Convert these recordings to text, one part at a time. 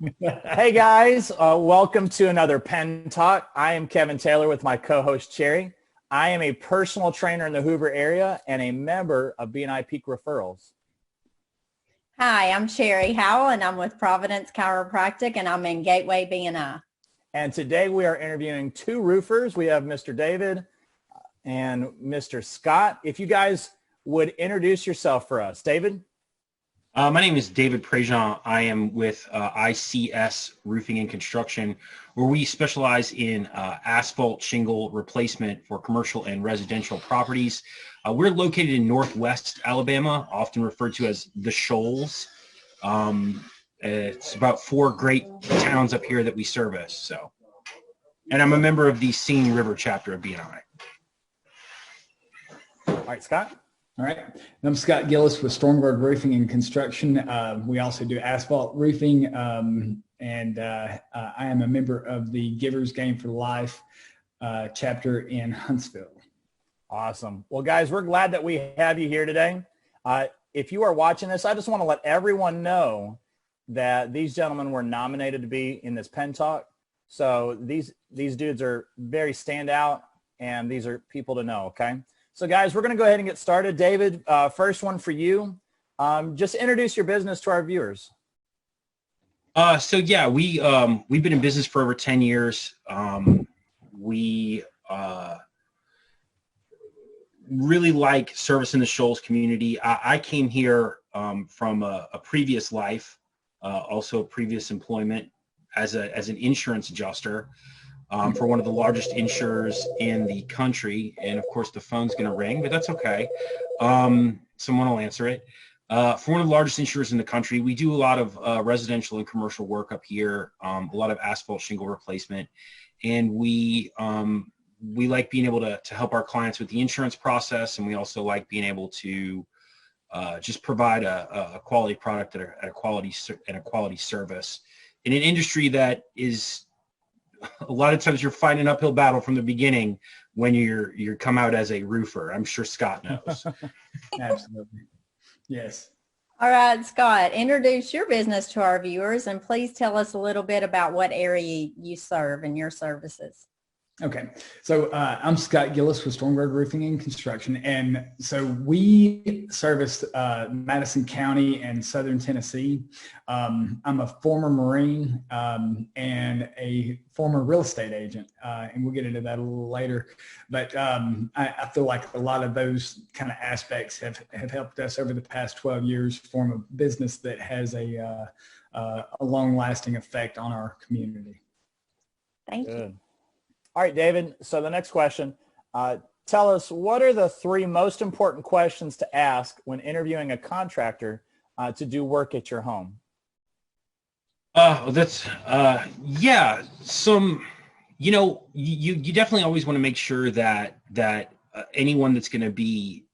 Hey guys, welcome to another Pen Talk. I am Kevin Taylor with my co-host Cherry. I am a personal trainer in the Hoover area and a member of BNI Peak Referrals. Hi, I'm Cherry Howell and I'm with Providence Chiropractic and I'm in Gateway BNI. And today we are interviewing two roofers. We have Mr. David and Mr. Scott. If you guys would introduce yourself for us. David? My name is David Prejeant. I am with ICS Roofing and Construction, where we specialize in asphalt shingle replacement for commercial and residential properties. We're located in Northwest Alabama, often referred to as the Shoals. It's about 4 great towns up here that we service. So, and I'm a member of the Singing River chapter of BNI. All right, Scott? All right. I'm Scott Gillis with Stormguard Roofing and Construction. We also do asphalt roofing, and I am a member of the Givers Game for Life chapter in Huntsville. Awesome. Well, guys, we're glad that we have you here today. If you are watching this, I just want to let everyone know that these gentlemen were nominated to be in this Pen Talk. So these dudes are very standout, and these are people to know, okay? So guys, we're going to go ahead and get started. David, first one for you. Just introduce your business to our viewers. We've been in business for over 10 years. We really like service in the Shoals community. I came here from a previous life, also a previous employment as an insurance adjuster. For one of the largest insurers in the country. And of course the phone's going to ring, but that's okay. Someone will answer it. For one of the largest insurers in the country, we do a lot of residential and commercial work up here, a lot of asphalt shingle replacement. And we like being able to help our clients with the insurance process. And we also like being able to just provide a quality product at a quality service in an industry that is, a lot of times you're fighting an uphill battle from the beginning when you're come out as a roofer. I'm sure Scott knows. Absolutely. Yes. All right, Scott, introduce your business to our viewers and please tell us a little bit about what area you serve and your services. Okay. So I'm Scott Gillis with Stormguard Roofing and Construction. And so we service Madison County and Southern Tennessee. I'm a former Marine and a former real estate agent. And we'll get into that a little later. But I feel like a lot of those kind of aspects have helped us over the past 12 years form a business that has a long-lasting effect on our community. Thank you. All right, David. So the next question, tell us, what are the 3 most important questions to ask when interviewing a contractor to do work at your home? You definitely always want to make sure that anyone that's going to be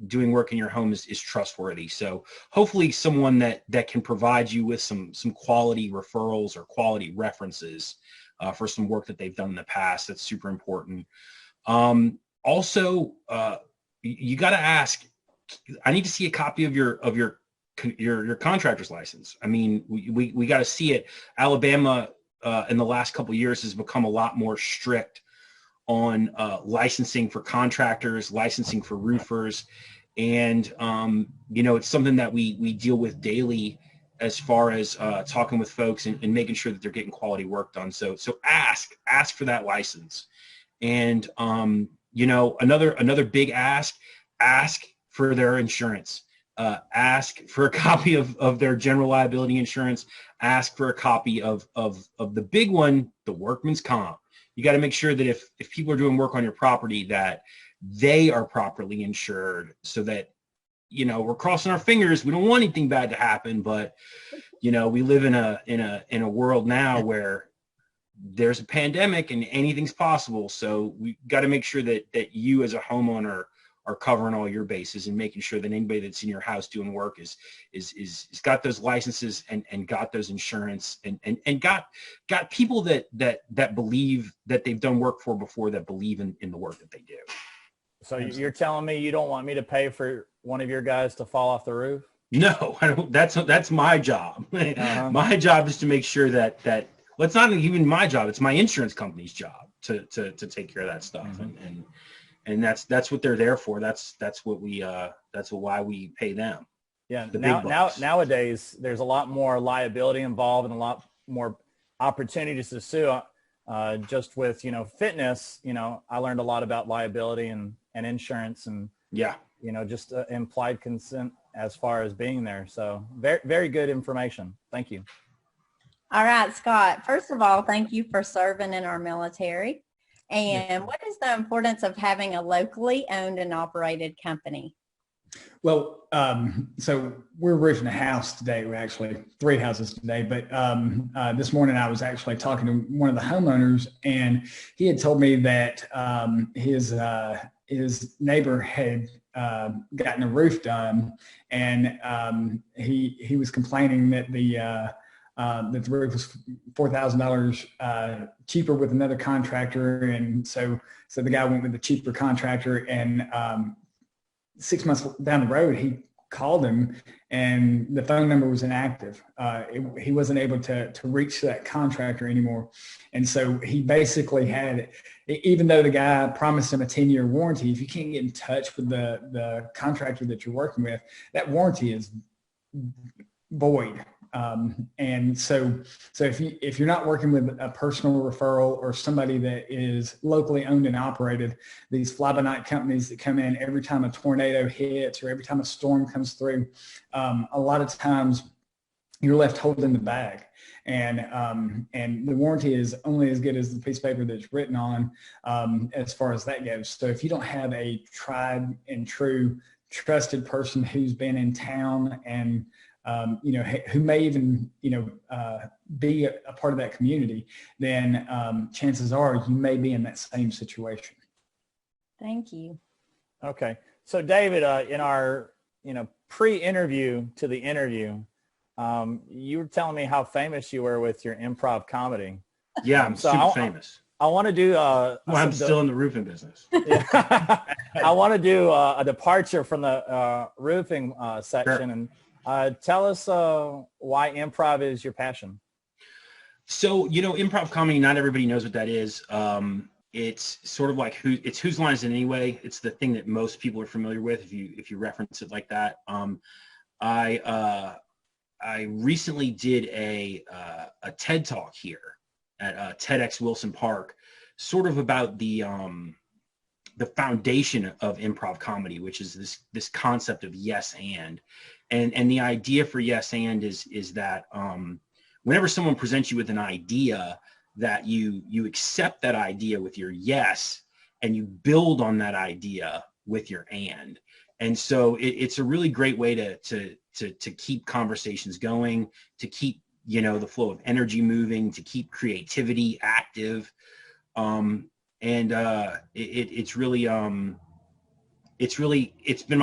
doing work in your home is trustworthy. So hopefully someone that can provide you with some quality referrals or quality references for some work that they've done in the past. That's super important. Also, you got to ask, I need to see a copy of your contractor's license. I mean, we got to see it. Alabama in the last couple of years has become a lot more strict on licensing for contractors, licensing for roofers. And, it's something that we deal with daily as far as talking with folks and making sure that they're getting quality work done. So ask for that license. And, another big ask for their insurance. Ask for a copy of their general liability insurance. Ask for a copy of the big one, the workman's comp. You got to make sure that if people are doing work on your property, that they are properly insured, so that, we're crossing our fingers. We don't want anything bad to happen, but, we live in a world now where there's a pandemic and anything's possible. So we got to make sure that you as a homeowner are covering all your bases and making sure that anybody that's in your house doing work is got those licenses and got those insurance and got people that believe that they've done work for before, that believe in the work that they do. So you're telling me you don't want me to pay for one of your guys to fall off the roof? No, I don't. That's my job. Uh-huh. My job is to make sure that well, it's not even my job. It's my insurance company's job to take care of that stuff, Mm-hmm. and that's what they're there for. That's what we that's why we pay them. Yeah. The big bucks. Nowadays, there's a lot more liability involved and a lot more opportunities to sue. Just with, fitness, I learned a lot about liability and insurance and, Yeah. just implied consent as far as being there. So very, very good information. Thank you. All right, Scott, first of all, thank you for serving in our military. And what is the importance of having a locally owned and operated company? Well, so we're roofing a house today. We're actually 3 houses today, but this morning I was actually talking to one of the homeowners, and he had told me that his neighbor had gotten a roof done, and he was complaining that the roof was $4,000 cheaper with another contractor, and so the guy went with the cheaper contractor, and 6 months down the road, he called him and the phone number was inactive. He wasn't able to reach that contractor anymore. And so he basically had, even though the guy promised him a 10-year warranty, if you can't get in touch with the contractor that you're working with, that warranty is void. And so if you're not working with a personal referral or somebody that is locally owned and operated, these fly-by-night companies that come in every time a tornado hits or every time a storm comes through, a lot of times you're left holding the bag. And the warranty is only as good as the piece of paper that's written on, as far as that goes. So if you don't have a tried and true trusted person who's been in town and who may even, be a part of that community, then chances are you may be in that same situation. Thank you. Okay. So David, in our, pre-interview to the interview, you were telling me how famous you were with your improv comedy. Yeah, I'm super famous. I want to do. I'm still in the roofing business. I want to do a departure from the roofing section. Sure. And tell us why improv is your passion. So, improv comedy, not everybody knows what that is. It's sort of like whose line is it anyway? It's the thing that most people are familiar with if you reference it like that. I recently did a TED Talk here at TEDx Wilson Park, sort of about the foundation of improv comedy, which is this concept of yes and the idea for yes and is that whenever someone presents you with an idea, that you accept that idea with your yes and you build on that idea with your and so it's a really great way to keep conversations going, to keep the flow of energy moving, to keep creativity active, it's been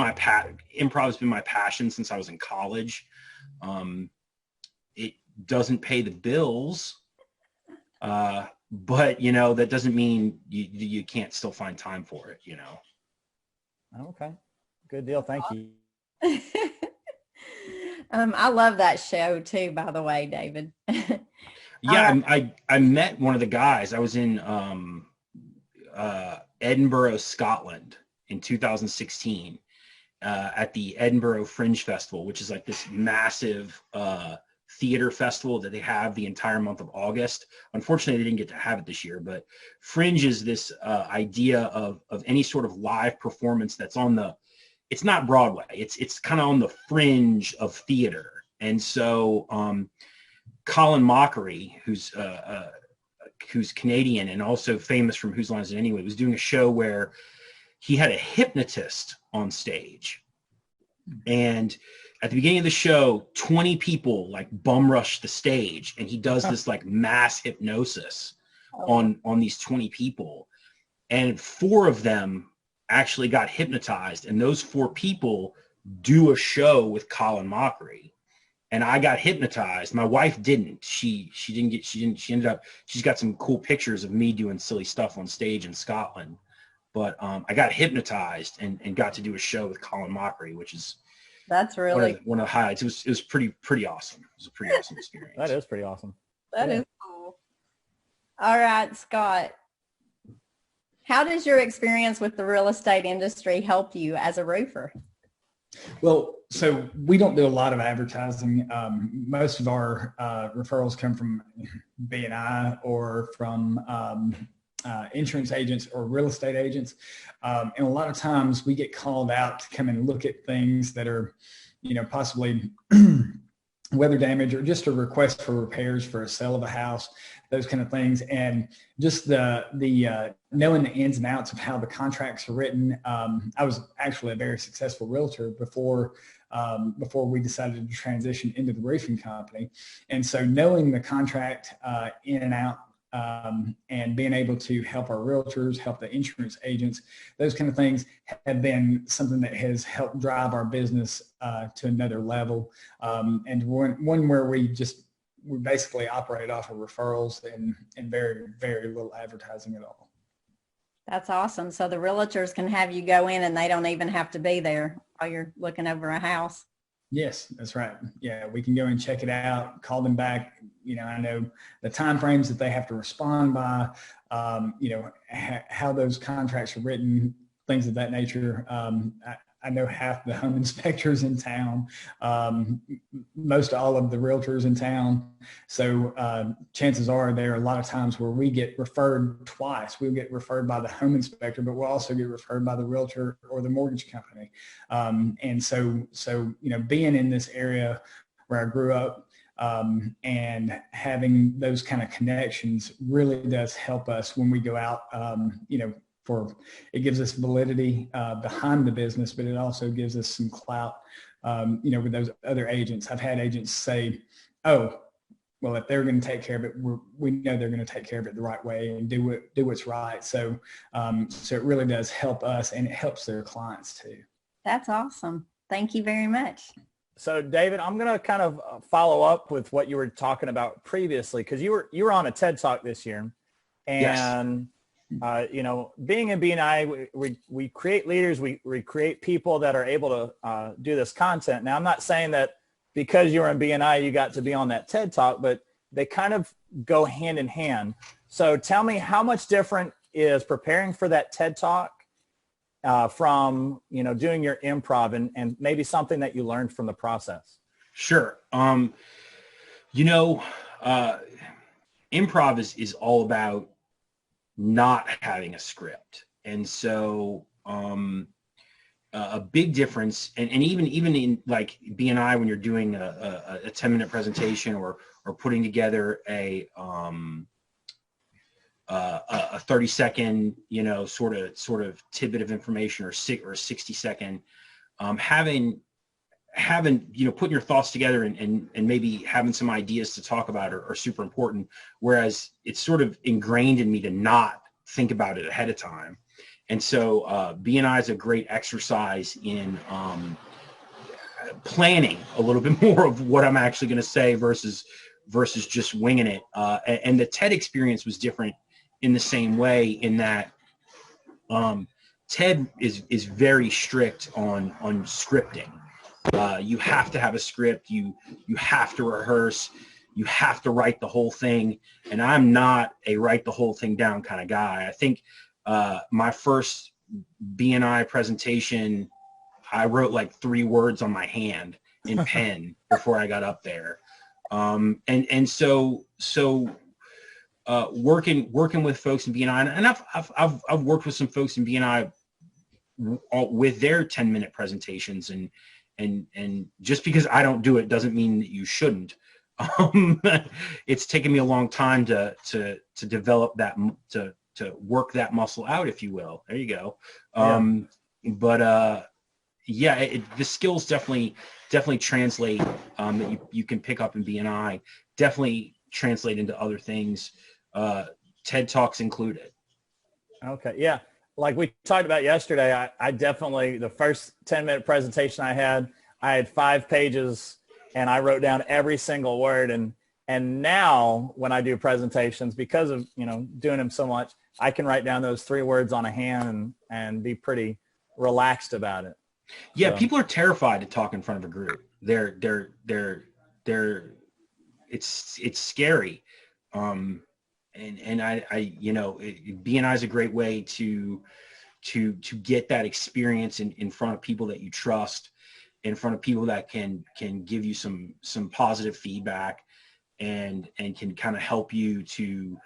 improv has been my passion since I was in college. It doesn't pay the bills, but that doesn't mean you can't still find time for it. Okay, good deal. Thank you. I love that show too, by the way, David. Yeah, I met one of the guys. I was in Edinburgh, Scotland in 2016 at the Edinburgh Fringe Festival, which is like this massive theater festival that they have the entire month of August. Unfortunately, they didn't get to have it this year, but Fringe is this idea of any sort of live performance that's it's not Broadway. It's kind of on the fringe of theater. And so Colin Mockery, who's Canadian and also famous from Whose Line Is It Anyway, was doing a show where he had a hypnotist on stage. And at the beginning of the show, 20 people like bum rush the stage, and he does this like mass hypnosis on these 20 people. And 4 of them actually got hypnotized, and those 4 people do a show with Colin Mockery. And I got hypnotized. My wife didn't. She ended up, she's got some cool pictures of me doing silly stuff on stage in Scotland. But I got hypnotized and got to do a show with Colin Mockery, which is That's really one of the highlights. It was pretty awesome. It was a pretty awesome experience. That is pretty awesome. That is cool. All right, Scott. How does your experience with the real estate industry help you as a roofer? Well, so we don't do a lot of advertising. Most of our referrals come from BNI or from insurance agents or real estate agents. And a lot of times we get called out to come and look at things that are, possibly weather damage or just a request for repairs for a sale of a house, those kind of things. And just the knowing the ins and outs of how the contracts are written. I was actually a very successful realtor before we decided to transition into the roofing company. And so knowing the contract in and out, and being able to help our realtors, help the insurance agents, those kind of things have been something that has helped drive our business to another level. And one where we basically operate off of referrals and very, very little advertising at all. That's awesome. So the realtors can have you go in and they don't even have to be there while you're looking over a house. Yes, that's right. Yeah, we can go and check it out, call them back. I know the time frames that they have to respond by, how those contracts are written, things of that nature. I know half the home inspectors in town, most all of the realtors in town. So chances are there are a lot of times where we get referred twice. We'll get referred by the home inspector, but we'll also get referred by the realtor or the mortgage company. And so being in this area where I grew up, and having those kind of connections really does help us when we go out, it gives us validity behind the business, but it also gives us some clout, with those other agents. I've had agents say, oh, well, if they're going to take care of it, we know they're going to take care of it the right way and do what's right. So it really does help us, and it helps their clients too. That's awesome. Thank you very much. So David, I'm going to kind of follow up with what you were talking about previously, because you were on a TED Talk this year, and yes. Being in BNI, we create leaders, we create people that are able to do this content. Now, I'm not saying that because you're in BNI, you got to be on that TED Talk, but they kind of go hand in hand. So tell me, how much different is preparing for that TED Talk from, doing your improv, and maybe something that you learned from the process? Sure. Improv is all about not having a script. And so a big difference, and even in like BNI, when you're doing a 10-minute presentation or putting together a 30-second, sort of tidbit of information, or a 60-second, having putting your thoughts together and maybe having some ideas to talk about are super important. Whereas it's sort of ingrained in me to not think about it ahead of time. And so BNI is a great exercise in planning a little bit more of what I'm actually going to say versus just winging it. And the TED experience was different in the same way, in that TED is very strict on scripting. You have to have a script. You have to rehearse. You have to write the whole thing. And I'm not a write the whole thing down kind of guy. I think my first BNI presentation, I wrote like 3 words on my hand in pen before I got up there. So working with folks in BNI, and I've worked with some folks in BNI with their 10-minute presentations, and just because I don't do it doesn't mean that you shouldn't. It's taken me a long time to develop that, to work that muscle out, if you will. There you go. The skills definitely translate, that you can pick up in BNI, definitely translate into other things, TED Talks included. Okay. Yeah. Like we talked about yesterday, I definitely, the first 10-minute presentation I had 5 pages, and I wrote down every single word. And now when I do presentations, because of, doing them so much, I can write down those 3 words on a hand and be pretty relaxed about it. Yeah, So. people are terrified to talk in front of a group. It's scary. And I BNI is a great way to get that experience in front of people that you trust, in front of people that can give you some positive feedback and can kind of help you to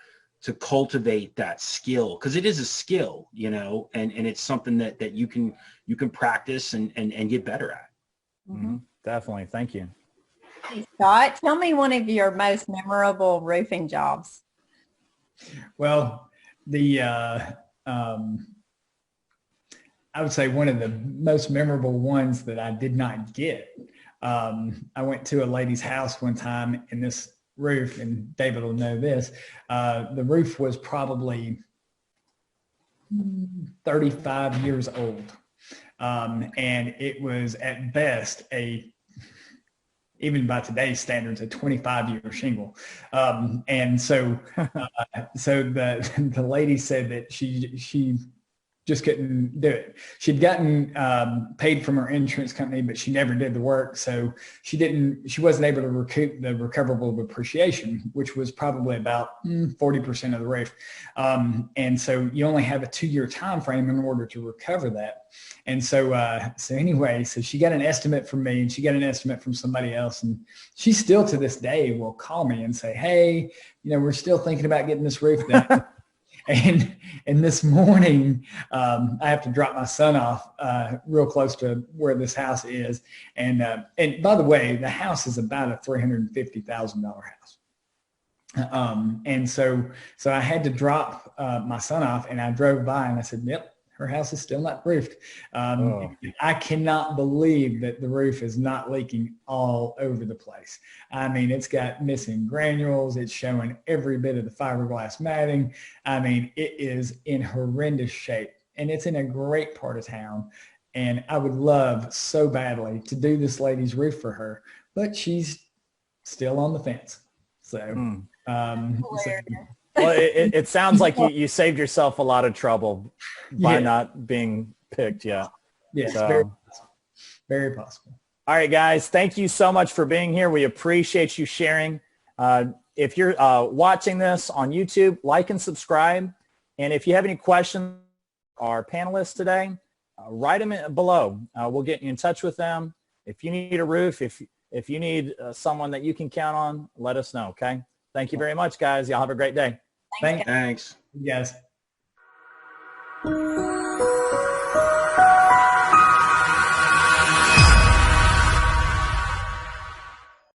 cultivate that skill, because it is a skill, and it's something that you can practice and get better at. Mm-hmm. Definitely. Thank you. Hey, Scott, tell me one of your most memorable roofing jobs. Well, I would say one of the most memorable ones that I did not get. I went to a lady's house one time, and this roof, and David will know this, the roof was probably 35 years old. And it was at best even by today's standards, a 25-year shingle. And so the lady said that she just couldn't do it. She'd gotten paid from her insurance company, but she never did the work. So she wasn't able to recoup the recoverable depreciation, which was probably about 40% of the roof. And so you only have a 2-year time frame in order to recover that. And so anyway, so she got an estimate from me, and she got an estimate from somebody else. And she still to this day will call me and say, hey, we're still thinking about getting this roof done. And this morning, I have to drop my son off real close to where this house is. And by the way, the house is about a $350,000 house. And so I had to drop my son off, and I drove by, and I said, yep, her house is still not roofed. I cannot believe that the roof is not leaking all over the place. I mean, it's got missing granules. It's showing every bit of the fiberglass matting. I mean, it is in horrendous shape, and it's in a great part of town. And I would love so badly to do this lady's roof for her, but she's still on the fence. So, well, it sounds like you saved yourself a lot of trouble by not being picked yet. Yes, so. very possible. Very possible. All right, guys, thank you so much for being here. We appreciate you sharing. If you're watching this on YouTube, like and subscribe. And if you have any questions, our panelists today, write them below. We'll get you in touch with them. If you need a roof, if you need someone that you can count on, let us know, okay? Thank you very much, guys. Y'all have a great day. Thanks. Thanks. You guys.